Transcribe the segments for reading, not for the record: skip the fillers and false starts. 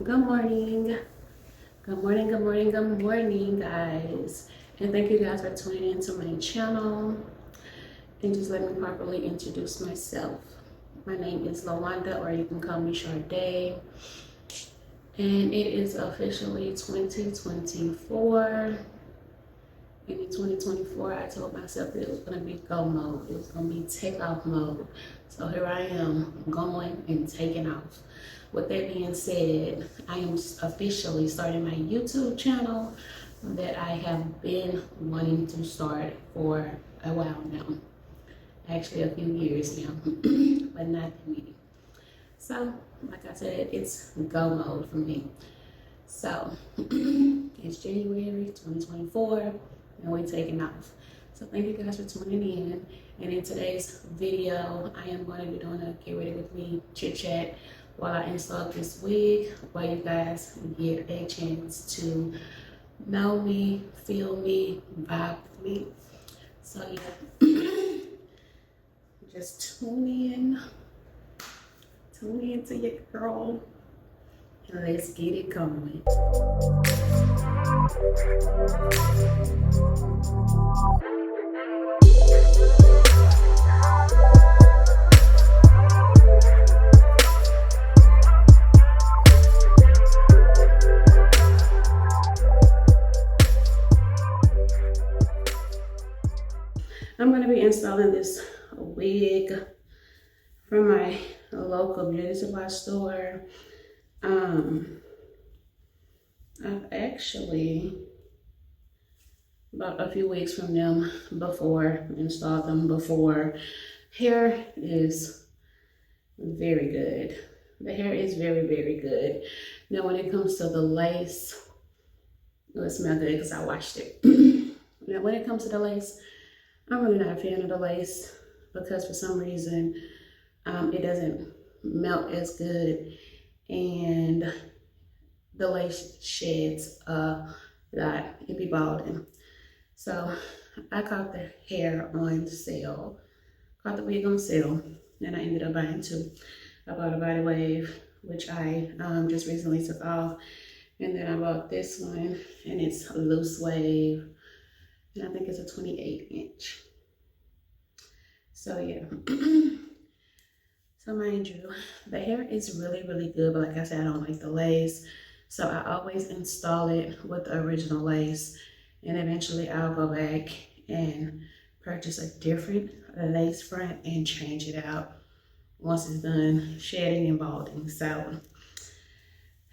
Good morning. Good morning, good morning, good morning, guys. And thank you guys for tuning into my channel. And just let me properly introduce myself. My name is Lawanda, or you can call me Sharday. And it is officially 2024. And in 2024, I told myself that it was going to be go mode. It was going to be take off mode. So here I am, going and taking off. With that being said, I am officially starting my YouTube channel that I have been wanting to start for a while now. Actually, a few years now, but not that many. So, like I said, it's go mode for me. So, it's January 2024, and we're taking off. So thank you guys for tuning in. And in today's video, I am going to be doing a get ready with me chit chat while I install this wig, while you guys get a chance to know me, feel me, vibe with me. So yeah, just tune in to your girl, and let's get it going. I'm going to be installing this wig from my local beauty supply store. I've actually bought a few wigs from them before, installed them before. Hair is very good. The hair is very, very good. Now when it comes to the lace, it smells good because I washed it. Now when it comes to the lace, I'm really not a fan of the lace because for some reason it doesn't melt as good, and the lace sheds a lot. It be balding. So I caught the hair on sale, caught the wig on sale, and I ended up buying two. I bought a body wave, which I just recently took off, and then I bought this one, and it's a loose wave, and I think it's a 28-inch. So yeah. So mind you, the hair is really, really good, but like I said, I don't like the lace. So I always install it with the original lace, and eventually I'll go back and purchase a different lace front and change it out once it's done shedding and balding. So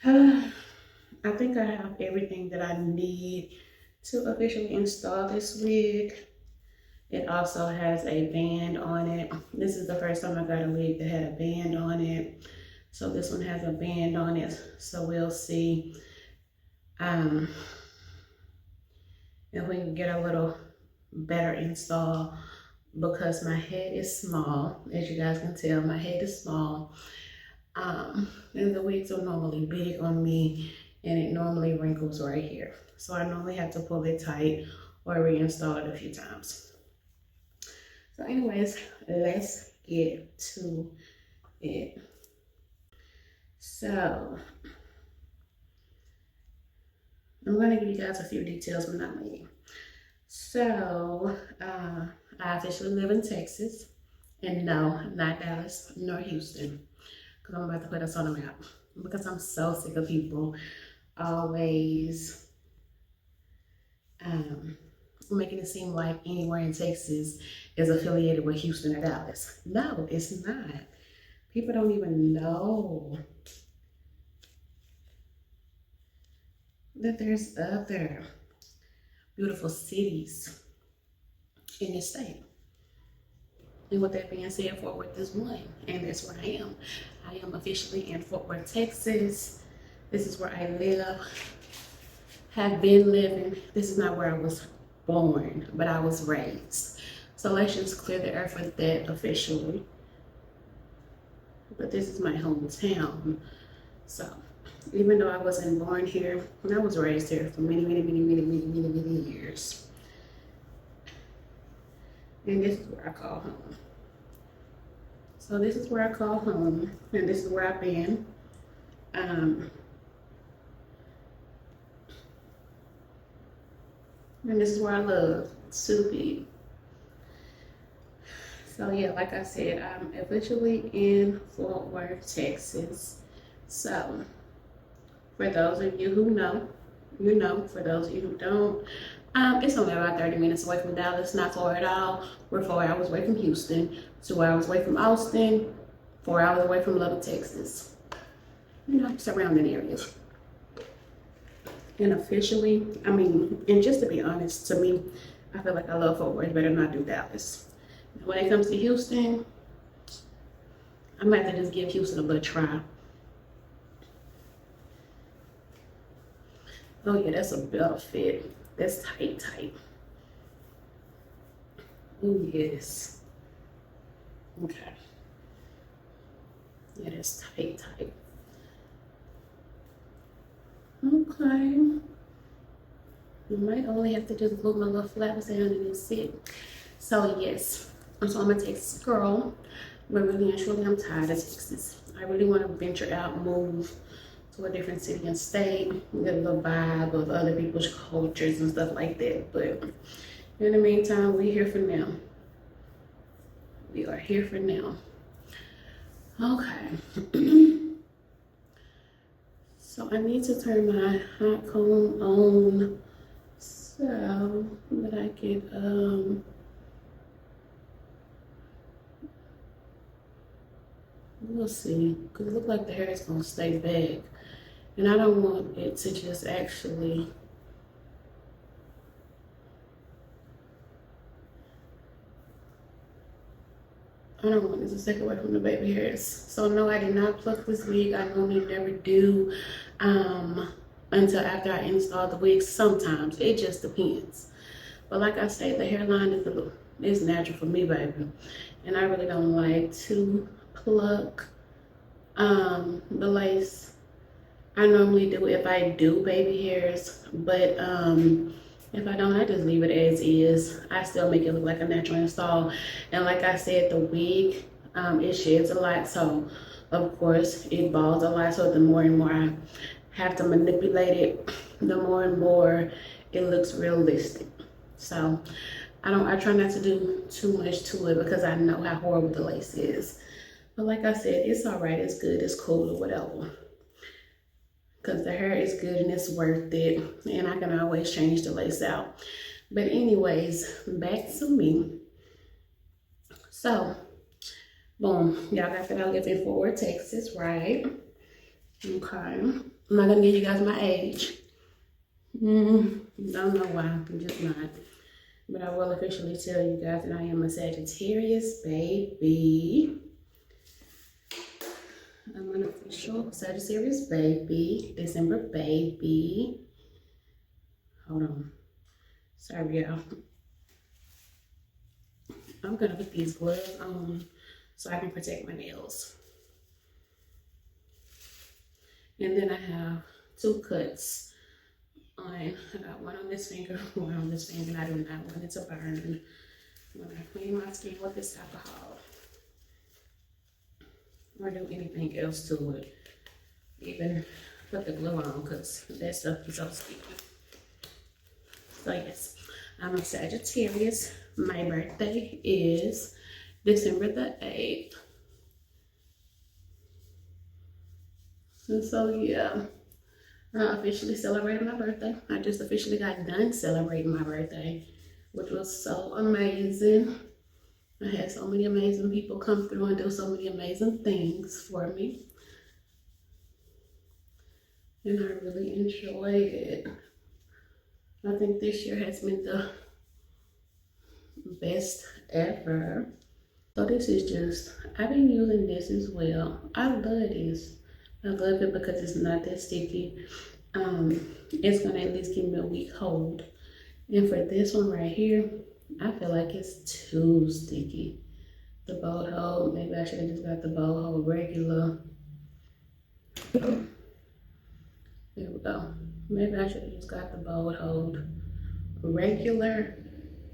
I think I have everything that I need to officially install this wig. It also has a band on it. This is the first time I got a wig that had a band on it. So this one has a band on it. So we'll see if we can get a little better install, because my head is small. As you guys can tell, my head is small. And the wigs are normally big on me, and it normally wrinkles right here. So I normally have to pull it tight or reinstall it a few times. So anyways, let's get to it. So I'm going to give you guys a few details when I'm leaving. So I officially live in Texas, and no, not Dallas nor Houston, because I'm about to put us on the map, because I'm so sick of people always making it seem like anywhere in Texas is affiliated with Houston or Dallas. No, it's not. People don't even know that there's other beautiful cities in this state. And with that being said, Fort Worth is one, and that's where I am. I am officially in Fort Worth, Texas. This is where I live, have been living. This is not where I was born, but I was raised. So let's just clear the air for that officially. But this is my hometown. So even though I wasn't born here, I was raised here for many years. And this is where I call home. So this is where I call home, and this is where I've been. And this is where I love to be. So yeah, like I said, I'm officially in Fort Worth, Texas. So for those of you who know, you know. For those of you who don't, it's only about 30 minutes away from Dallas, not far at all. We're 4 hours away from Houston, 2 hours away from Austin, 4 hours away from Lubbock, Texas. You know, surrounding areas. And officially, I mean, and just to be honest, to me, I feel like I love Fort Worth better than I do Dallas. When it comes to Houston, I might have to just give Houston a good try. Oh yeah, that's a better fit. That's tight, tight. Oh yes. Okay. Yeah, that's tight, tight. Okay. You might only have to just glue my little flaps down and then sit. So yes. So I'm a Texas girl, but really and truly I'm tired of Texas. I really want to venture out, move to a different city and state, get a little vibe of other people's cultures and stuff like that. But in the meantime, we're here for now. We are here for now. Okay. So I need to turn my hot comb on so that I can we'll see, because it looks like the hair is going to stay back. And I don't want it to just actually... I don't want this to take away from the baby hairs. So no, I did not pluck this wig. I normally never do until after I install the wig. Sometimes, it just depends. But like I say, the hairline is natural for me, baby. And I really don't like to pluck the lace. I normally do if I do baby hairs, but if I don't, I just leave it as is. I still make it look like a natural install. And like I said, the wig, it sheds a lot, so of course it balls a lot. So the more and more I have to manipulate it, the more and more it looks realistic. So I try not to do too much to it because I know how horrible the lace is. But like I said, it's all right, it's good, it's cool or whatever. Because the hair is good and it's worth it. And I can always change the lace out. But anyways, back to me. So, boom. Y'all got that I live in Fort Worth, Texas, right? Okay. I'm not going to give you guys my age. Don't know why. I'm just not. But I will officially tell you guys that I am a Sagittarius, baby. I'm an official Sagittarius baby, December baby. Hold on. Sorry, y'all. I'm gonna put these gloves on so I can protect my nails. And then I have 2 cuts on. I got one on this finger, one on this finger, and I do not want it to burn when I clean my skin with this alcohol. Or do anything else to it. Even put the glue on because that stuff is so sticky. So yes, I'm a Sagittarius. My birthday is December the 8th. And so yeah, I officially celebrated my birthday. I just officially got done celebrating my birthday, which was so amazing. I had so many amazing people come through and do so many amazing things for me. And I really enjoyed it. I think this year has been the best ever. So this is just, I've been using this as well. I love this. I love it because it's not that sticky. It's gonna at least give me a week hold. And for this one right here, I feel like it's too sticky. The bow hold, maybe I should have just got the bow hold regular. There we go. Maybe I should have just got the bow hold regular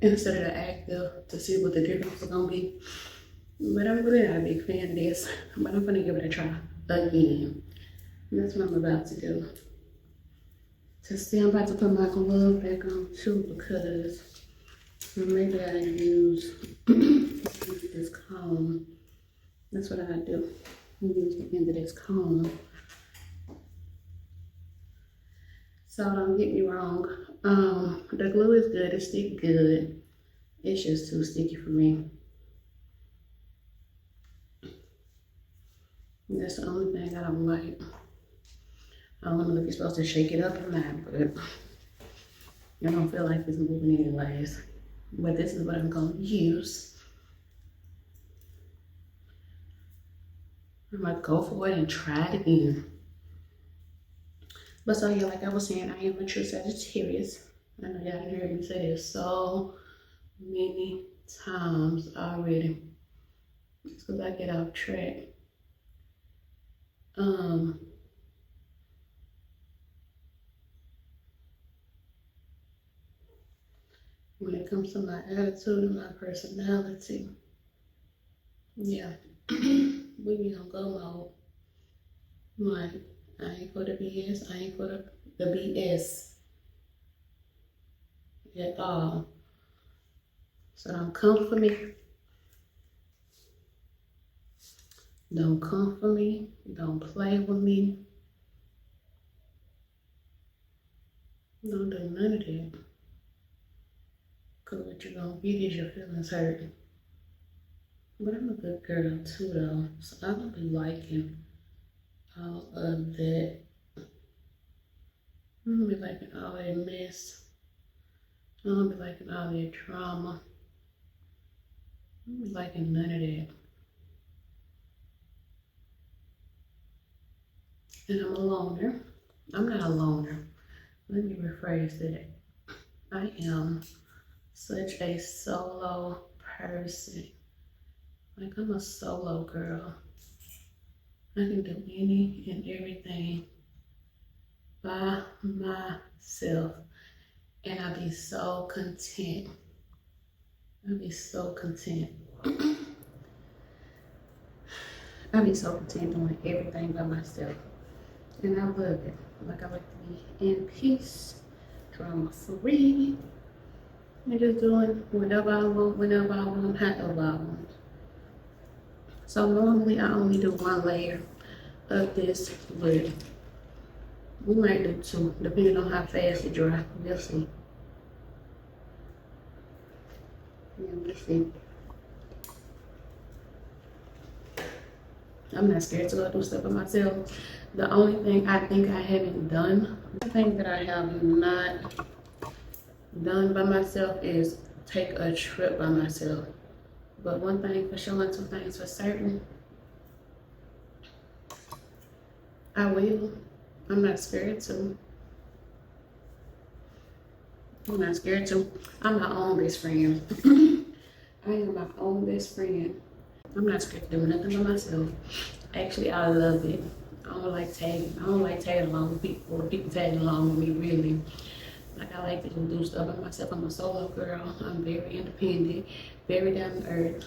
instead of the active to see what the difference is gonna be. But I'm really not a big fan of this, but I'm gonna give it a try again. And that's what I'm about to do. to see. I'm about to put my glove back on too because maybe I use this comb. That's what I do. Use the end of this comb. So don't get me wrong. The glue is good. It sticks good. It's just too sticky for me. That's the only thing I don't like. I don't know if you're supposed to shake it up or not, but I don't feel like it's moving anyways. But this is what I'm going to use. I'm going to go for it and try it again. But so yeah, like I was saying, I am a true Sagittarius. I know y'all heard me say this so many times already. It's because I get off track. When it comes to my attitude and my personality, yeah, we be on go mode. Like, I ain't for the BS, I ain't for the BS at all. So don't come for me. Don't come for me. Don't play with me. Don't do none of that. Because what you're going to get is your feelings hurt. But I'm a good girl too, though. So I don't be liking all of that. I don't be liking all that mess. I don't be liking all that drama. I don't be liking none of that. And I'm a loner. I'm not a loner. Let me rephrase that. I am such a solo person. Like, I'm a solo girl. I can do any and everything by myself. And I be so content. I be so content. I be so content doing everything by myself. And I love it. Like, I like to be in peace, drama free, and just doing whatever I want, whenever I want, however I want. So normally I only do one layer of this, but we might do two, depending on how fast it dries. We'll see. Yeah, we'll see. I'm not scared to go do stuff by myself. The only thing I think I haven't done, the thing that I have not done by myself is take a trip by myself. But one thing for sure and two things for certain, I will. I'm not scared to. I'm not scared to. I'm my own best friend. I am my own best friend. I'm not scared to do nothing by myself. Actually, I love it. I don't like tagging. I don't like tagging along with people, or people tagging along with me, really. Like, I like to do stuff by myself. I'm a solo girl. I'm very independent, very down to earth.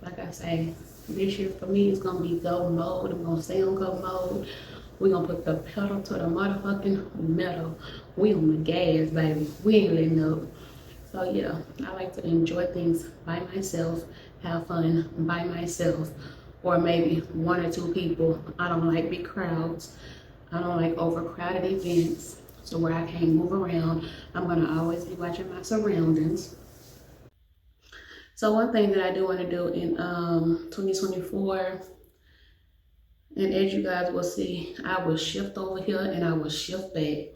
Like I say, this year for me is gonna be go mode. I'm gonna stay on go mode. We're gonna put the pedal to the motherfucking metal. We on the gas, baby. We ain't letting up. So yeah, I like to enjoy things by myself, have fun by myself, or maybe one or two people. I don't like big crowds. I don't like overcrowded events. So where I can't move around, I'm gonna always be watching my surroundings. So one thing that I do want to do in 2024, and as you guys will see, I will shift over here and I will shift back.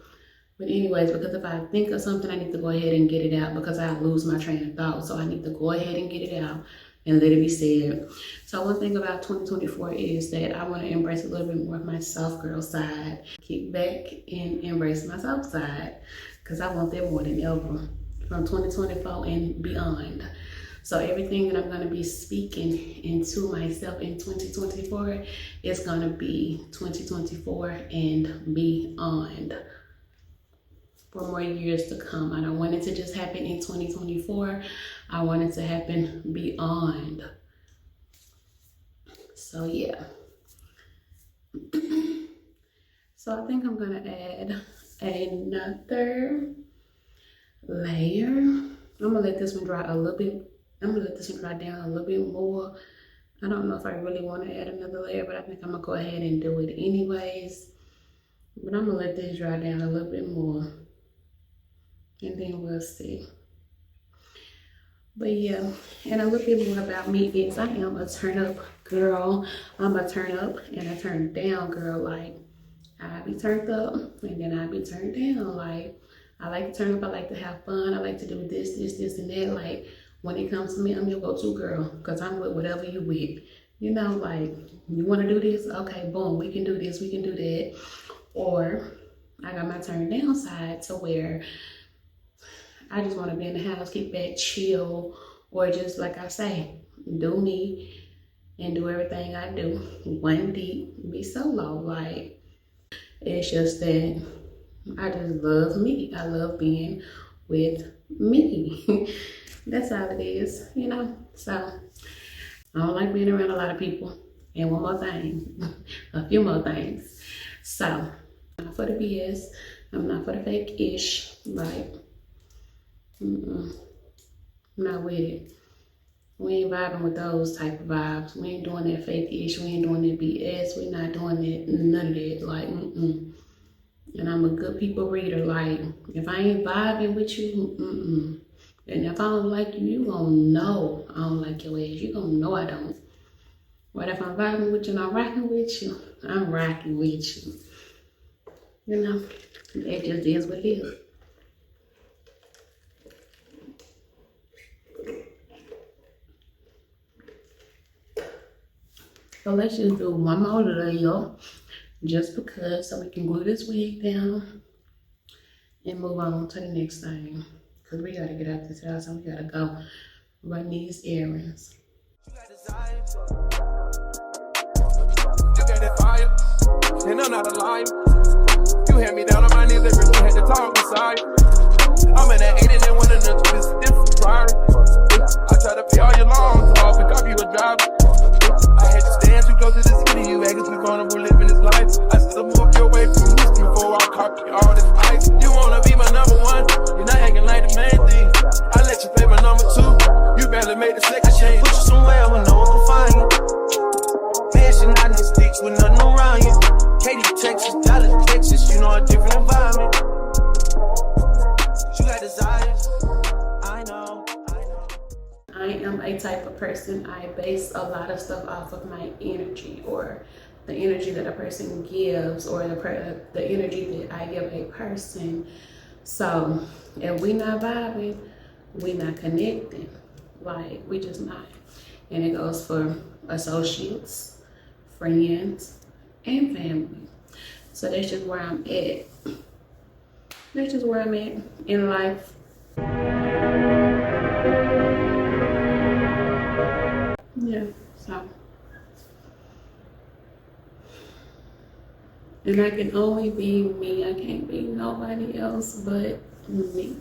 But anyways, because if I think of something, I need to go ahead and get it out because I lose my train of thought. So I need to go ahead and get it out and let it be said. So one thing about 2024 is that I want to embrace a little bit more of my soft girl side. Kick back and embrace my soft side because I want that more than ever from 2024 and beyond. So everything that I'm going to be speaking into myself in 2024 is going to be 2024 and beyond. For more years to come. I don't want it to just happen in 2024. I want it to happen beyond. So yeah. So I think I'm gonna add another layer. I'm gonna let this one dry a little bit. I'm gonna let this one dry down a little bit more. I don't know if I really want to add another layer, but I think I'm gonna go ahead and do it anyways. But I'm gonna let this dry down a little bit more, and then we'll see. But yeah, and a little bit more about me is I am a turn up girl. I'm a turn up and a turn down girl. Like, I be turned up and then I be turned down. Like, I like to turn up, I like to have fun, I like to do this, and that. Like, when it comes to me, I'm your go-to girl, because I'm with whatever you with. You know, like, you want to do this? Okay, boom, we can do this, we can do that. Or I got my turn down side to where I just want to be in the house, kick back, chill, or just, like I say, do me and do everything I do. One deep, be solo. Like, it's just that I just love me. I love being with me. That's all it is, you know? So, I don't like being around a lot of people. And one more thing, a few more things. So, I'm not for the BS. I'm not for the fake-ish. Like, I'm not with it. We ain't vibing with those type of vibes. We ain't doing that fake-ish. We ain't doing that BS. We not doing that, none of that. Like, And I'm a good people reader. Like, if I ain't vibing with you, And if I don't like you, you gonna know I don't like your ass. You gonna know I don't. But if I'm vibing with you and I'm rocking with you, I'm rocking with you. You know, it just is what it is. So let's just do one more layer, just because, so we can glue this wig down and move on to the next thing. Because we gotta get out this house and we gotta go run these errands. You got that fire, and I'm not a liar. You had me down on my knees every day, had to talk inside. I'm in that 80 and one of the twist different priority. I try to pay all your loans off and copy you a driver. I had to stand too close to the city, you acting too vulnerable living this life. I still move your way from Houston before I copy all this ice. You wanna be my number one, you're not acting like the main thing. I let you play my number two, you barely made the second change. Put you somewhere where no one can find you. Mansion out in the sticks with nothing around you. Katy, Texas, Dallas, Texas, you know a different environment. You got desires, I know. I am a type of person, I base a lot of stuff off of my energy, or the energy that a person gives, or the energy that I give a person. So if we not vibing, we not connecting. Like, we just not. And it goes for associates, friends, and family. So that's just where I'm at. That's just where I'm at in life. Yeah, so. And I can only be me. I can't be nobody else but me.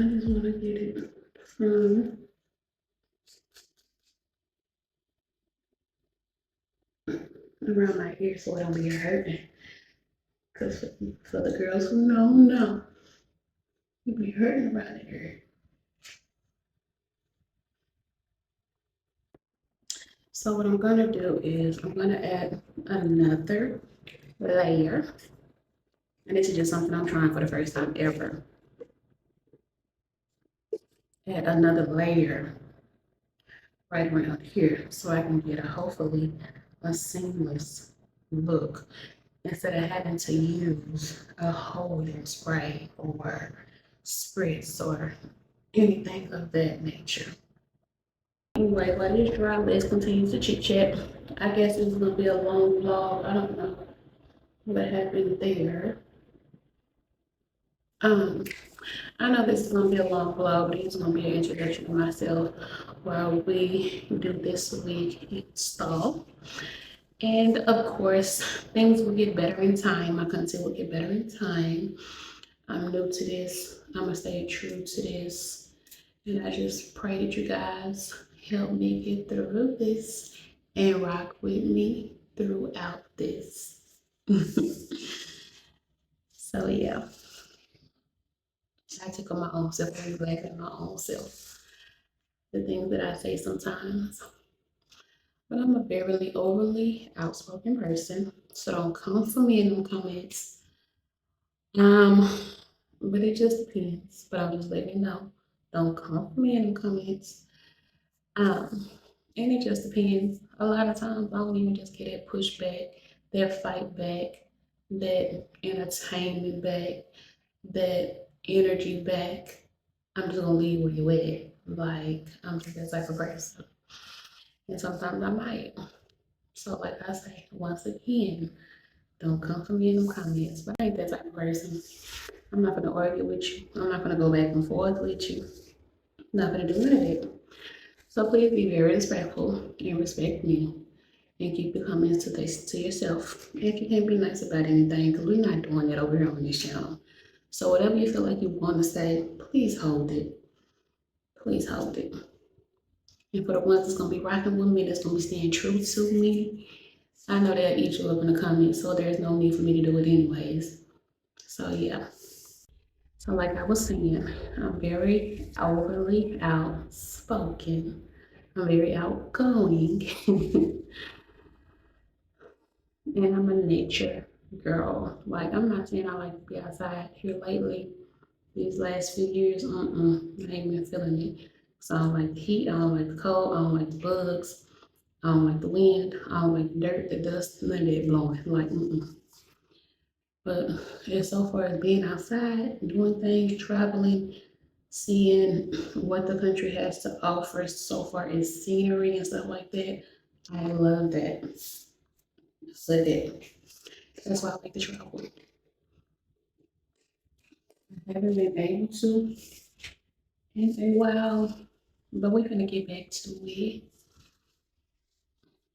just want to get it from around my ear so it don't be hurting. Because for the girls who know, you be hurting around the ear. So what I'm going to do is I'm going to add another layer. And this is just something I'm trying for the first time ever. Add another layer right around here so I can get hopefully a seamless look instead of having to use a holding spray or spritz or anything of that nature. Anyway, while this dry, let's continue to chit chat. I guess it's gonna be a long vlog. I don't know what happened there. I know this is gonna be a long vlog, but it's gonna be an introduction to myself while we do this wig install. And of course, things will get better in time. My content will get better in time. I'm new to this. I'm gonna stay true to this. And I just pray that you guys help me get through this and rock with me throughout this. So yeah. I took on my own self, I'm glad at my own self. The things that I say sometimes. But I'm a very overly outspoken person, so don't come for me in them comments. But it just depends. But I'm just letting you know, don't come for me in them comments. And it just depends. A lot of times I don't even just get that pushback, that fight back, that entertainment back, that energy back. I'm just gonna leave where you at. Like, I'm just that type of person. And sometimes I might. So like I say, once again, don't come for me in them comments. But I ain't that type of person. I'm not gonna argue with you. I'm not gonna go back and forth with you. I'm not gonna do none of it. So please be very respectful and respect me. And keep your comments to yourself. If you can't be nice about anything, because we're not doing that over here on this channel. So whatever you feel like you want to say, please hold it. Please hold it. And for the ones that's going to be rocking with me, that's going to be staying true to me, I know they'll eat you up in the comments, so there's no need for me to do it anyways. So yeah. So like I was saying, I'm very overly outspoken. I'm very outgoing. And I'm a nature girl. Like, I'm not saying I like to be outside here lately. These last few years, I ain't been feeling it. So I don't like the heat, I don't like the cold, I don't like the bugs, I don't like the wind, I don't like the dirt, the dust, none of that blowing. Like, But as so far as being outside, doing things, traveling, seeing what the country has to offer so far as scenery and stuff like that, I love that. So that's why I like to travel. I haven't been able to in a while, but we're gonna get back to it.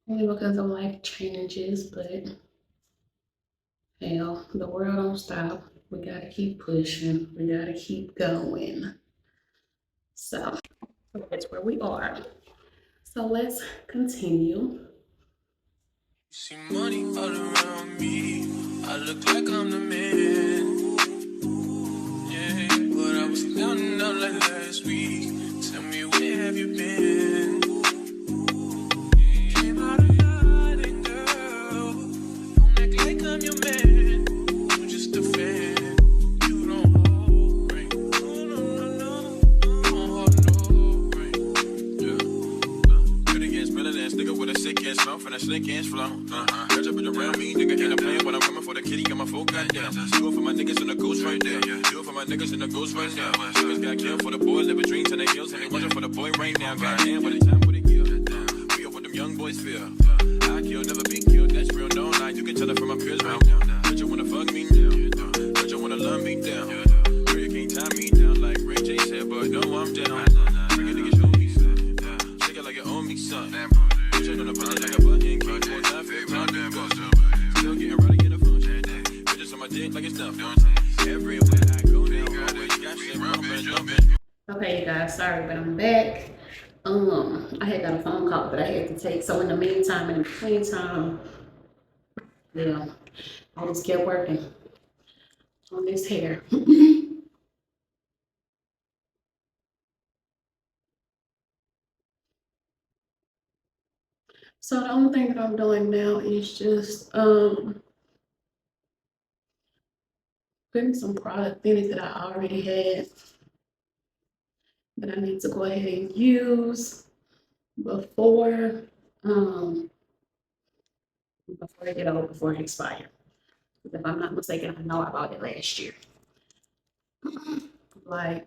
Only because of life changes, but hell, the world don't stop. We gotta keep pushing. We gotta keep going. So that's where we are. So let's continue. See money all around me. I look like I'm the man. Yeah, but I was down and out like last week. Tell me, where have you been? Came out of hiding, girl. Don't act like I'm your man. I'm just a fan. You don't hold ring. No. Don't hold no ring. Yeah. Good against better than nigga with a sick ass mouth and a slick ass flow. Catch up around me, nigga, ain't a player, but I'm coming for the kitty, got my full goddamn. Do it for my niggas and the ghost right there. Do it for my niggas and the ghost right now. Niggas got killed for the boy, living dreams and they heels, and they watching for the boy right now. Goddamn, by the time would it kill? We are what them young boys feel. I kill, never be killed, that's real, no lie. You can tell it from my peers right now. But you wanna fuck me down, but you wanna love me down. Girl, you can't tie me down like Ray J said, but no, I'm down. Bring a nigga, show me something. Shake it like you owe me something. Put it on the button like a button, keep on that fake my damn boss. Still getting ready in a function. Bitches on my dick like it's nothing. Everywhere I go now, always got Okay, you guys, sorry, but I'm back. I had got a phone call that I had to take. So in the meantime, in between time, yeah, I just kept working on this hair. So the only thing that I'm doing now is just putting some product in it that I already had that I need to go ahead and use before before I get out, before it expires. If I'm not mistaken, I know I bought it last year. Like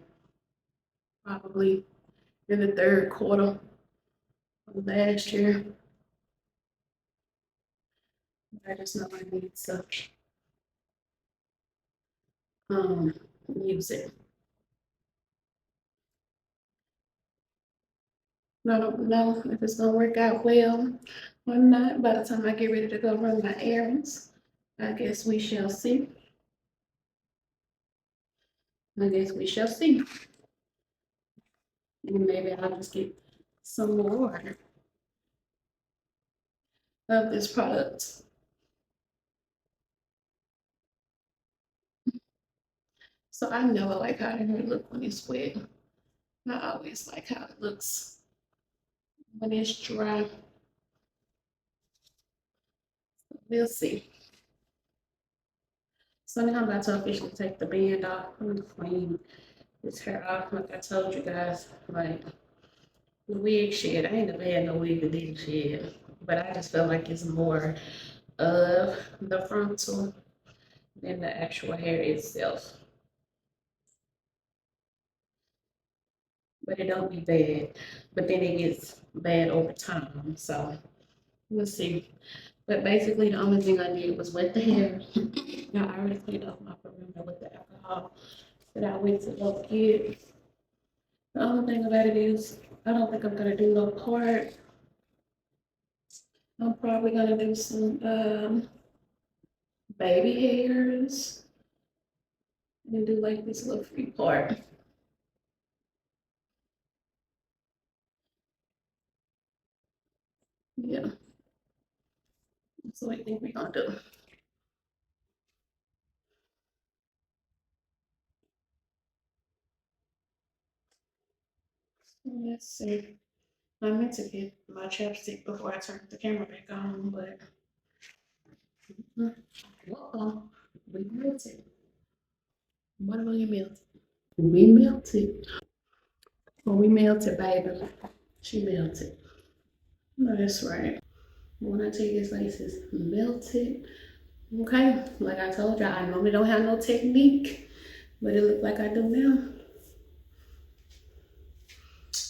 probably in the third quarter of last year. I just know I need to um use it. I don't know if it's gonna work out well or not by the time I get ready to go run my errands. I guess we shall see. I guess we shall see. And maybe I'll just get some more of this product. So I never like how it look when it's wet. I always like how it looks when it's dry. We'll see. So now I'm about to officially take the band off. I'm gonna clean this hair off. Like I told you guys, like the wig shed. I ain't never had no wig that didn't shed, but I just feel like it's more of the frontal than the actual hair itself. But it don't be bad. But then it gets bad over time. So we'll see. But basically the only thing I did was wet the hair. Now I already cleaned off my perimeter with the alcohol that I went to go get. The only thing about it is I don't think I'm gonna do no part. I'm probably gonna do some baby hairs and do like this little free part. Yeah, that's what I think we're gonna do. Let's see. I meant to get my chapstick before I turned the camera back on, but well, we melted. What will you melt? We melted. Oh, we melted, baby. She melted. No, that's right. When I tell you this lace is melted, okay? Like I told y'all, I normally don't have no technique, but it look like I do now.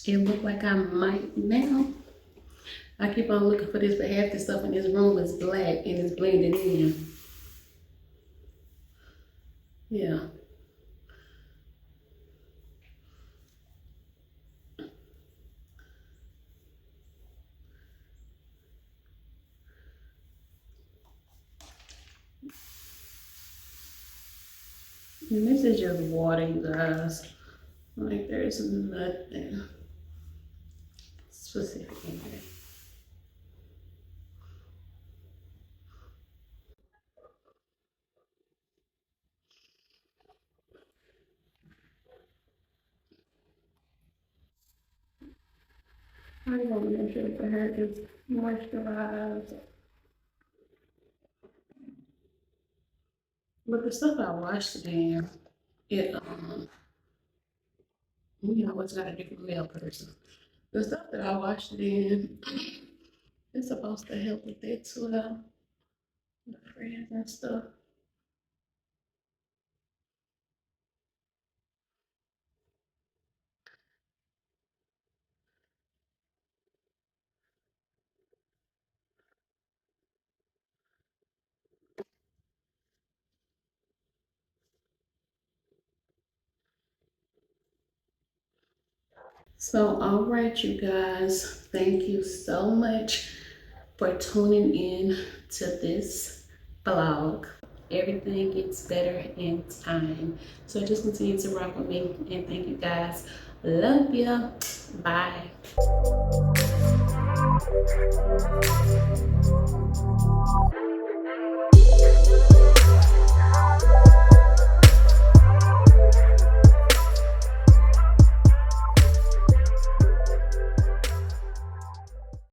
It look like I might now. I keep on looking for this, but half the stuff in this room is black and it's blended in. Yeah. And this is just water, you guys. Like there's nothing specific in here. I want to make sure that the hair is moisturized. But the stuff I washed it in, it you know what's got a different male person. The stuff that I washed it in, it's supposed to help with that too, the frizz and stuff. So, all right, you guys, thank you so much for tuning in to this vlog. everything gets better in time. So just continue to rock with me, and thank you guys. Love ya. Bye.